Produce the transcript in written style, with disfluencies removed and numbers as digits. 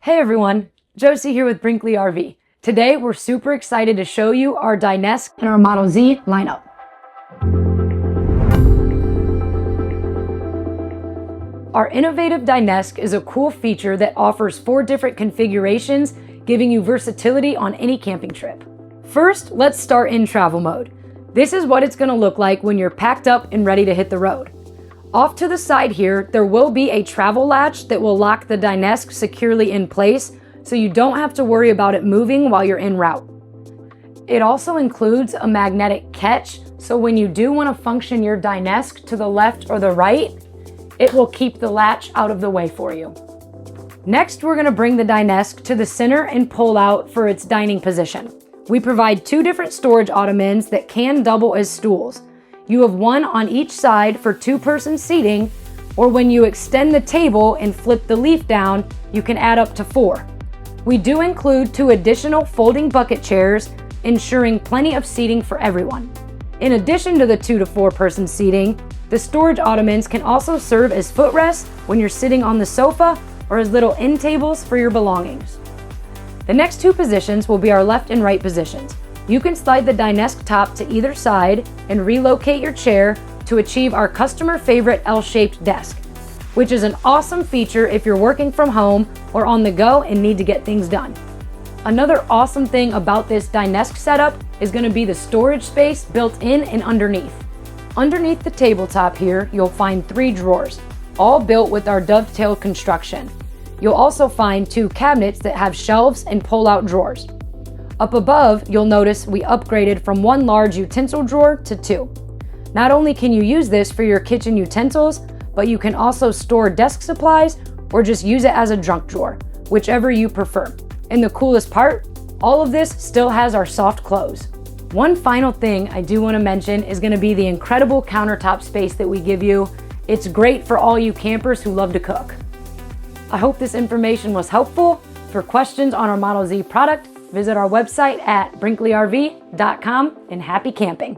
Hey everyone, Josie here with Brinkley RV. Today we're super excited to show you our Dinesk and our Model Z lineup. Our innovative Dinesk is a cool feature that offers 4 different configurations, giving you versatility on any camping trip. First, let's start in travel mode. This is what it's going to look like when you're packed up and ready to hit the road. Off to the side here, there will be a travel latch that will lock the Dinesk securely in place, so you don't have to worry about it moving while you're en route. It also includes a magnetic catch, so when you do want to function your Dinesk to the left or the right, it will keep the latch out of the way for you. Next, we're going to bring the Dinesk to the center and pull out for its dining position. We provide 2 different storage ottomans that can double as stools. You have one on each side for 2-person seating, or when you extend the table and flip the leaf down, you can add up to 4. We do include 2 additional folding bucket chairs, ensuring plenty of seating for everyone. In addition to the 2 to 4-person seating, the storage ottomans can also serve as footrests when you're sitting on the sofa or as little end tables for your belongings. The next 2 positions will be our left and right positions. You can slide the Dinesk top to either side and relocate your chair to achieve our customer favorite L-shaped desk, which is an awesome feature if you're working from home or on the go and need to get things done. Another awesome thing about this Dinesk setup is going to be the storage space built in and underneath. Underneath the tabletop here, you'll find 3 drawers, all built with our dovetail construction. You'll also find 2 cabinets that have shelves and pull-out drawers. Up above, you'll notice we upgraded from 1 large utensil drawer to 2. Not only can you use this for your kitchen utensils, but you can also store desk supplies or just use it as a junk drawer, whichever you prefer. And the coolest part, all of this still has our soft close. One final thing I do want to mention is going to be the incredible countertop space that we give you. It's great for all you campers who love to cook. I hope this information was helpful. For questions on our Model Z product, visit our website at brinkley.rv.com and happy camping.